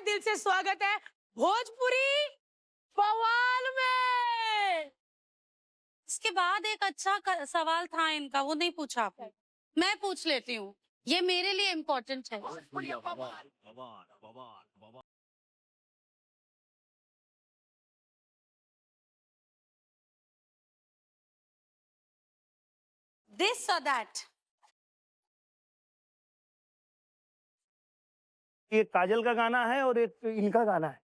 दिल से स्वागत है भोजपुरी बवाल में। इसके बाद एक अच्छा सवाल था इनका, वो नहीं पूछा आपने। मैं पूछ लेती हूँ, ये मेरे लिए इम्पोर्टेंट है। दिस और दैट। ये काजल का गाना है और एक इनका गाना है।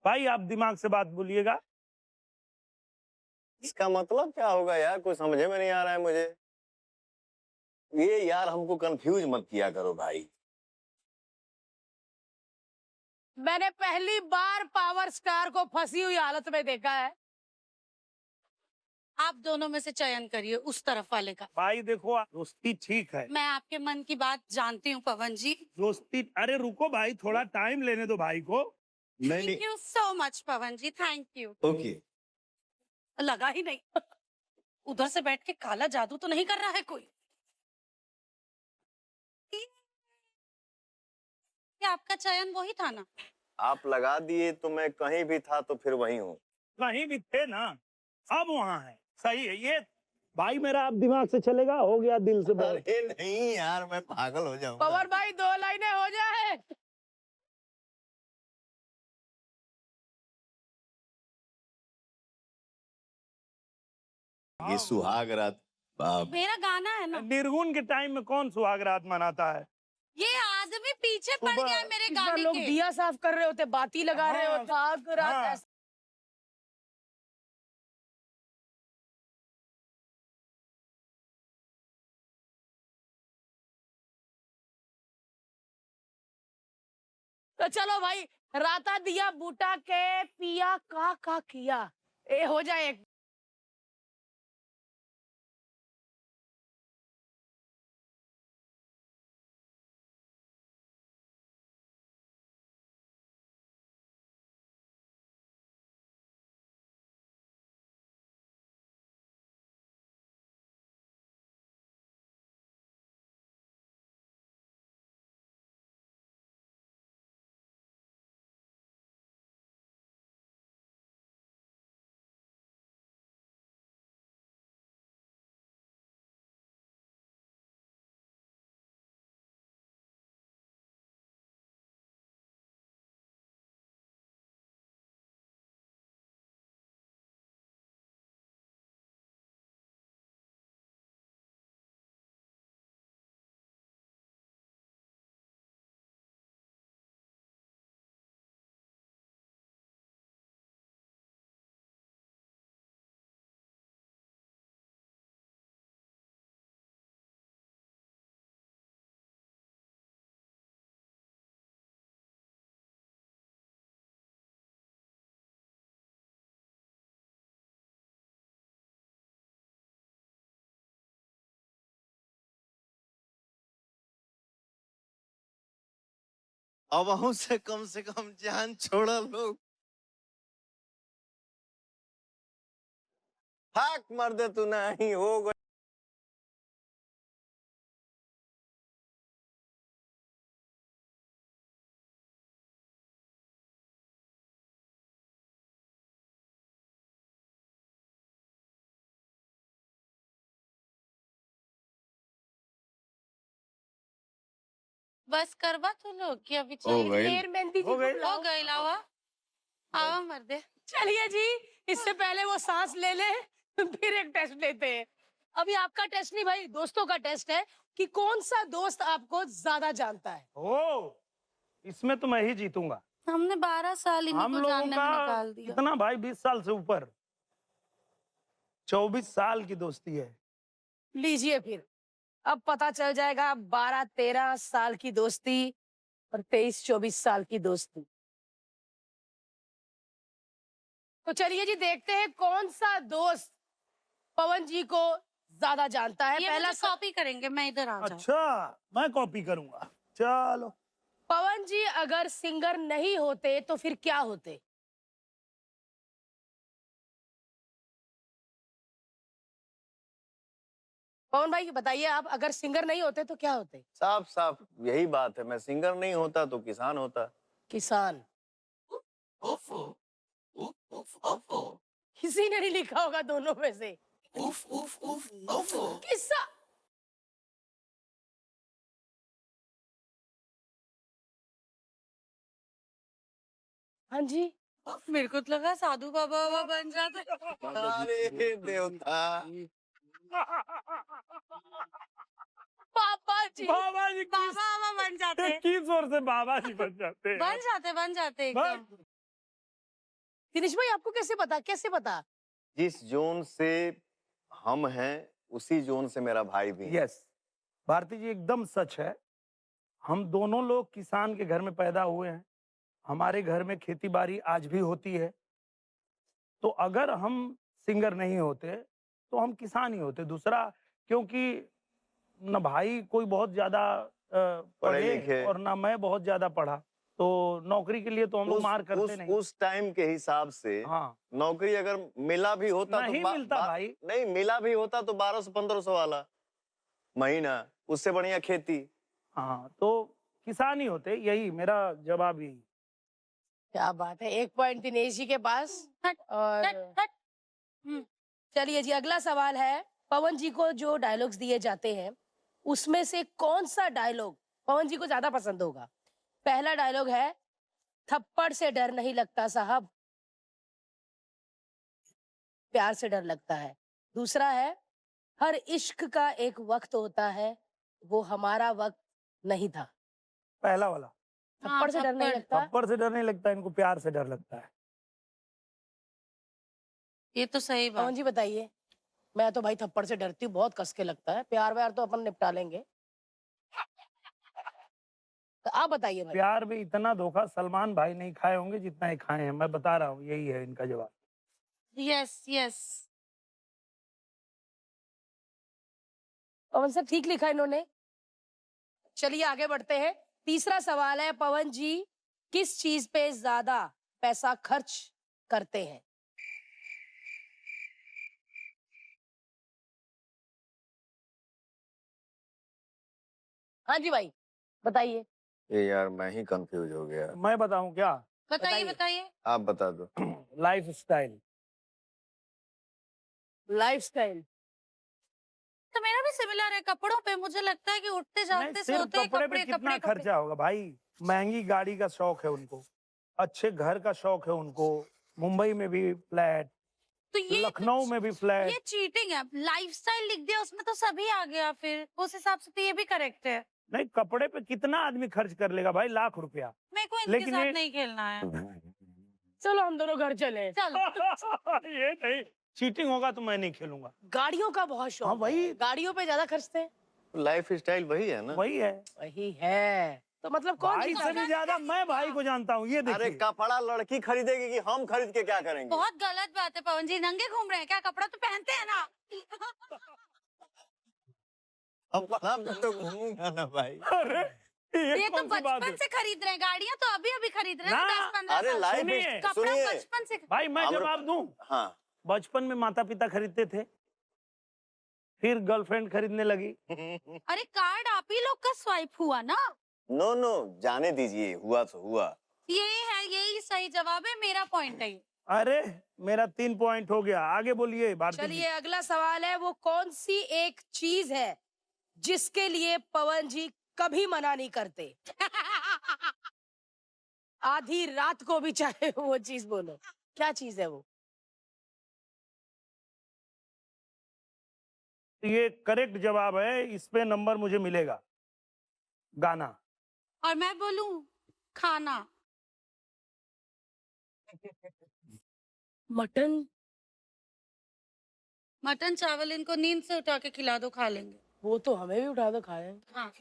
भाई आप दिमाग से बात बोलिएगा। इसका मतलब क्या होगा यार, कुछ समझे में नहीं आ रहा है मुझे। ये यार हमको कंफ्यूज मत किया करो भाई। मैंने पहली बार पावर स्टार को फंसी हुई हालत में देखा है। आप दोनों में से चयन करिए उस तरफ वाले का। भाई देखो दोस्ती ठीक है, मैं आपके मन की बात जानती हूँ पवन जी। दोस्ती। अरे रुको भाई, थोड़ा टाइम लेने दो भाई को। नहीं thank you so much Pavan ji, thank you. Okay. लगा ही नहीं। उधर से बैठ के काला जादू तो नहीं कर रहा है कोई? ये आपका चयन वही था ना? आप लगा दिए तो मैं कहीं भी था तो फिर वही हूँ। कहीं भी थे ना, अब वहाँ है। सही है ये भाई, मेरा आप दिमाग से चलेगा, हो गया दिल से बात। अरे नहीं यार, मैं पागल हो जाऊंगा। पवन भाई 2 लाइनें हो जाए। ये सुहाग रात मेरा गाना है ना। निर्गुण के टाइम में कौन सुहाग रात मनाता है? ये आदमी पीछे पड़ सुबह गया है मेरे इस बार गाने लोग के। दिया साफ कर रहे होते, बाती लगा रहे हाँ, होते, आग रात हाँ। ऐसा। तो चलो भाई, राता दिया बूटा के पिया का किया, ए हो जाए एक। अब से कम जान छोड़ा लोग। हाक मर्दे तू नहीं हो गई। बस करवा तो लोग कि अभी हो चाहिए? गई। शेर मेहंदी जी हो को गई। हो बुलाओ। गई लावा। आवा मर्दे। चलिए जी, इससे पहले वो सांस ले ले, फिर एक टेस्ट लेते हैं। अभी आपका टेस्ट नहीं भाई, दोस्तों का टेस्ट है कि कौन सा दोस्त आपको ज्यादा जानता है। ओ, इसमें तो मैं ही जीतूंगा। हमने 12 साल इन्हीं हम को लोगों जानने में का निकाल दिया। कितना भाई, 20 साल से ऊपर, 24 साल की दोस्ती है। लीजिए फिर, अब पता चल जाएगा 12-13 साल की दोस्ती और 23-24 साल की दोस्ती। तो चलिए जी, देखते हैं कौन सा दोस्त पवन जी को ज्यादा जानता है। ये पहला मुझे कॉपी करेंगे, मैं इधर आ जाऊं। अच्छा, मैं कॉपी करूंगा। चलो। पवन जी अगर सिंगर नहीं होते तो फिर क्या होते? पवन भाई बताइए, आप अगर सिंगर नहीं होते तो क्या होते? साफ साफ यही बात है, मैं सिंगर नहीं होता तो किसान होता। किसान। किसी ने नहीं लिखा होगा दोनों में से। किस्सा। हाँ जी। मेरे को तो लगा साधु बाबा बाबा बन जाते। अरे देवता, पापा जी। बाबा जी बाबा बाबा बन जाते। किस ओर से बाबा जी बन जाते हैं? बन जाते एकदम। दिनेश भाई आपको कैसे पता, कैसे पता? जिस जोन से हम हैं उसी जोन से मेरा भाई भी है। यस, भारती जी एकदम सच है। हम दोनों लोग किसान के घर में पैदा हुए हैं। हमारे घर में खेती बाड़ी आज भी होती है। तो अगर हम सिंगर नहीं होते तो हम किसान ही होते। दूसरा, क्योंकि न भाई कोई बहुत ज्यादा पढ़े लिखे। और ना मैं बहुत ज्यादा पढ़ा, तो नौकरी के लिए तो हम लोग मार करते नहीं। उस टाइम के हिसाब से हाँ, नौकरी अगर मिला भी होता नहीं तो मिलता भाई। नहीं मिला भी होता तो 1200-1500 वाला महीना, उससे बढ़िया खेती। हाँ, तो किसान ही होते। यही मेरा जवाब यही। क्या बात है, 1 पॉइंट दिनेश जी के पास। हट, और हट। चलिए जी, अगला सवाल है। पवन जी को जो डायलॉग्स दिए जाते हैं उसमें से कौन सा डायलॉग पवन जी को ज्यादा पसंद होगा? पहला डायलॉग है, थप्पड़ से डर नहीं लगता साहब, प्यार से डर लगता है। दूसरा है, हर इश्क का एक वक्त होता है, वो हमारा वक्त नहीं था। पहला वाला, थप्पड़ से डर नहीं थप्पड़। लगता। थप्पड़ से डर नहीं लगता, इनको प्यार से डर लगता है। ये तो सही पवन बात। जी बताइए। मैं तो भाई थप्पड़ से डरती हूँ, बहुत कस के लगता है। प्यार व्यार तो अपन निपटा लेंगे। तो आप बताइए भाई। प्यार में इतना धोखा सलमान भाई नहीं खाए होंगे जितना ये खाए हैं। मैं बता रहा हूँ, यही है इनका जवाब। Yes yes. पवन सर ठीक लिखा इन्होंने। चलिए आगे बढ़ते हैं। तीसरा सवाल है, पवन जी किस चीज पे ज्यादा पैसा खर्च करते हैं? हाँ जी भाई बताइए। ये यार मैं ही कंफ्यूज हो गया, मैं बताऊं क्या? बताइए बताइए। बताइए। आप बता दो। Life style. लाइफस्टाइल। तो मेरा भी सिमिलर है कपड़ों पे। मुझे लगता है कि उठते नहीं, जागते सिर्फ सोते कपड़े पे कपड़े कितना कपड़े कपड़े। खर्चा होगा भाई। महंगी गाड़ी का शौक है उनको, अच्छे घर का शौक है उनको, मुंबई में भी फ्लैट, तो ये लखनऊ में भी फ्लैट। ये चीटिंग है। लाइफस्टाइल लिख दिया उसमें तो सभी आ गया। फिर उस हिसाब से तो ये भी करेक्ट है। नहीं, कपड़े पे कितना आदमी खर्च कर लेगा भाई, लाख रुपया। मेरे को इनके लेकिन साथ ये- नहीं खेलना है। चलो हम दोनों घर चले। चल। ये नहीं, चीटिंग होगा तो मैं नहीं खेलूंगा। गाड़ियों का बहुत शौक हाँ, वही। है। गाड़ियों पे ज्यादा खर्चते हैं। लाइफ स्टाइल वही है ना। वही है वही है। तो मतलब कौन भाई, जीता? से भी ज्यादा मैं भाई को जानता हूँ। ये अरे देखिए, कपड़ा लड़की खरीदेगी कि हम खरीद के क्या करेंगे? बहुत गलत बात है पवन जी। नंगे घूम रहे हैं क्या? कपड़ा तो पहनते हैं ना। कपड़ा में तो घूमूंगा ना भाई। अरे ये तो कौन सी बात है? बचपन से खरीद रहे हैं। गाड़ियां तो अभी अभी खरीद रहे हैं ना, 10-15 अरे साल से। लाइफ सुनिए, कपड़ा सुनिए, बचपन से। भाई मैं हम- जवाब दूं। हाँ। बचपन में माता पिता खरीदते थे, फिर गर्लफ्रेंड खरीदने लगी। अरे कार्ड आप ही लोग का स्वाइप हुआ ना। नो नो, जाने दीजिए, हुआ तो हुआ। यही है, यही सही जवाब है। मेरा पॉइंट है ये। अरे मेरा 3 पॉइंट हो गया। आगे बोलिए भारती जी। चलिए अगला सवाल है, वो कौन सी एक चीज है जिसके लिए पवन जी कभी मना नहीं करते? आधी रात को भी चाहे वो चीज बोलो। क्या चीज है वो? ये करेक्ट जवाब है, इस पे नंबर मुझे मिलेगा। गाना। और मैं बोलूं खाना। मटन। मटन चावल इनको नींद से उठा के खिला दो, खा लेंगे। वो तो हमें भी उठा दो, खाए। हाँ।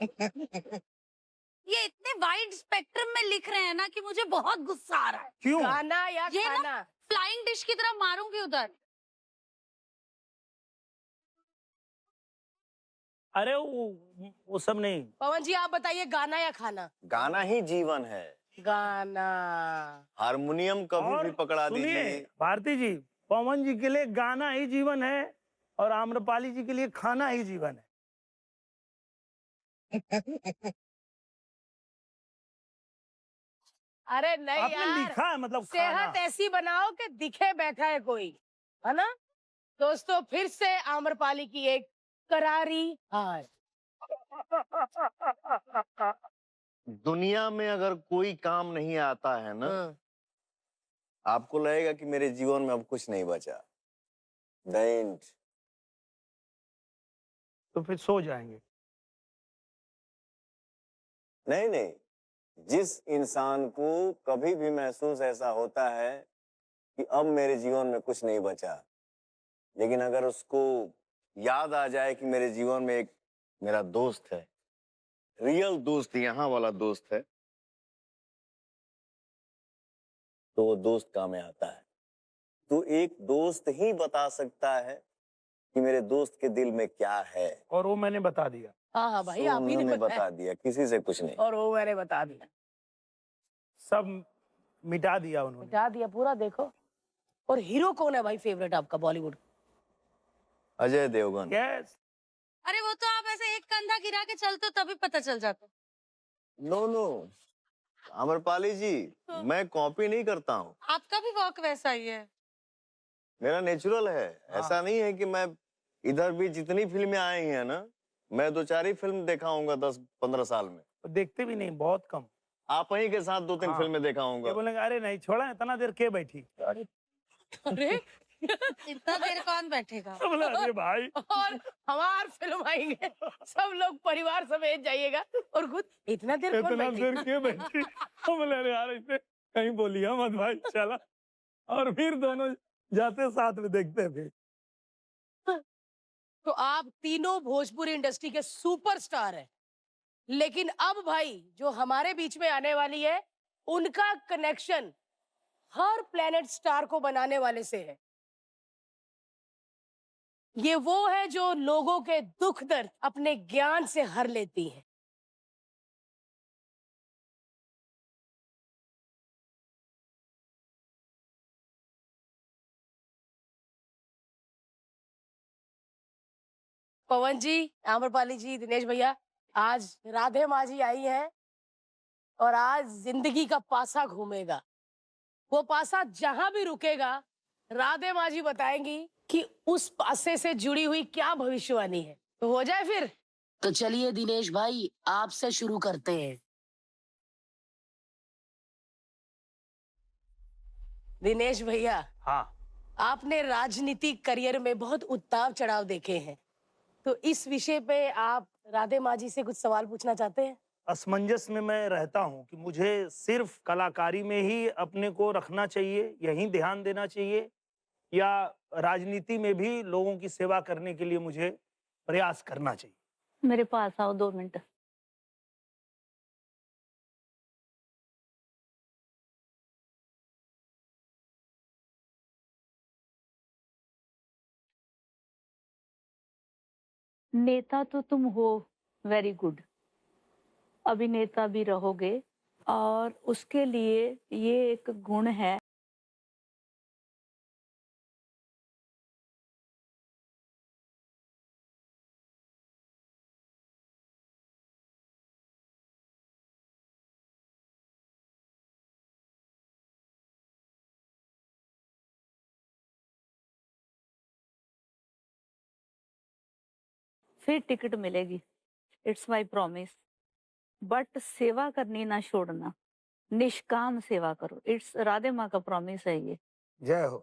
ये इतने वाइड स्पेक्ट्रम में लिख रहे हैं ना कि मुझे बहुत गुस्सा आ रहा है। क्यों? गाना या ये ना- खाना? फ्लाइंग डिश की तरह मारूंगी उधर। अरे वो सब नहीं। पवन जी आप बताइए, गाना या खाना? गाना ही जीवन है। गाना। हारमोनियम कभी और भी पकड़ा सुनिए दीजिए। भारती जी, पवन जी के लिए गाना ही जीवन है। और आम्रपाली जी के लिए खाना ही जीवन है। अरे नहीं आपने यार, लिखा है मतलब सेहत खाना। ऐसी बनाओ कि दिखे बैठा है कोई, है ना? दोस्तों फिर से आम्रपाली की एक करारी हार। दुनिया में अगर कोई काम नहीं आता है ना, हाँ। आपको लगेगा कि मेरे जीवन में अब कुछ नहीं बचा। नहीं, तो फिर सो जाएंगे। नहीं नहीं, जिस इंसान को कभी भी महसूस ऐसा होता है कि अब मेरे जीवन में कुछ नहीं बचा, लेकिन अगर उसको याद आ जाए कि मेरे जीवन में एक मेरा दोस्त है, रियल दोस्त, यहाँ वाला दोस्त है, तो वो दोस्त काम में आता है। तो एक दोस्त ही बता सकता है कि मेरे दोस्त के दिल में क्या है। और वो मैंने बता दिया। हाँ हाँ भाई, तो आप ही ने उन्होंने बताया बता दिया, किसी से कुछ नहीं। और वो मैंने बता दिया, सब मिटा दिया उन्होंने। बता दिया पूरा। देखो, और हीरो कौन है भाई फेवरेट आपका बॉलीवुड? अजय देवगन। यस। अरे वो तो आप ऐसे एक कंधा गिरा के चलते हो तभी पता चल जाता। नो नो, अमरपाली जी, हाँ। मैं कॉपी नहीं करता हूँ, आपका भी वॉक वैसा ही है। मेरा नेचुरल है। हाँ। ऐसा नहीं है कि मैं इधर भी जितनी फिल्में आई हैं ना, मैं 2-4 ही फिल्म देखा होऊंगा 10-15 साल में। देखते भी नहीं, बहुत कम। आप ही के साथ 2-3 हाँ। फिल्में देखा ये होऊंगा। बोलेंगे अरे नहीं छोड़ा, इतना देर के बैठी। अरे इतना देर कौन बैठेगा? तो बोला अरे भाई। और हमार फिल्म आएंगे, सब लोग परिवार समेत जाइएगा और खुद इतना देर कौन इतना बैठी? देर के बैठी। तो बोले अरे यार इसे कहीं बोलिए मत भाई, चला। और फिर दोनों जाते साथ में देखते फिर। तो आप तीनों भोजपुरी इंडस्ट्री के सुपरस्टार हैं, लेकिन अब भाई जो हमारे बीच में आने वाली है, उनका कनेक्शन हर प्लेनेट स्टार को बनाने वाले से है। ये वो है जो लोगों के दुख दर्द अपने ज्ञान से हर लेती है। पवन जी, आम्रपाली जी, दिनेश भैया, आज राधे माँ जी आई हैं और आज जिंदगी का पासा घूमेगा। वो पासा जहां भी रुकेगा, राधे माँ जी बताएंगी कि उस पासे से जुड़ी हुई क्या भविष्यवाणी है। तो हो जाए फिर। तो चलिए दिनेश भाई, आपसे शुरू करते हैं। दिनेश भैया, हाँ। आपने राजनीतिक करियर में बहुत उतार चढ़ाव देखे हैं, तो इस विषय पे आप राधे माँ जी से कुछ सवाल पूछना चाहते हैं? असमंजस में मैं रहता हूँ कि मुझे सिर्फ कलाकारी में ही अपने को रखना चाहिए, यहीं ध्यान देना चाहिए, या राजनीति में भी लोगों की सेवा करने के लिए मुझे प्रयास करना चाहिए। मेरे पास आओ 2 मिनट। नेता तो तुम हो, वेरी गुड। अभिनेता भी रहोगे और उसके लिए ये एक गुण है। फिर टिकट मिलेगी, इट्स माय प्रॉमिस। बट सेवा करनी ना छोड़ना, निष्काम सेवा करो, इट्स राधे माँ का प्रॉमिस है ये। जय हो।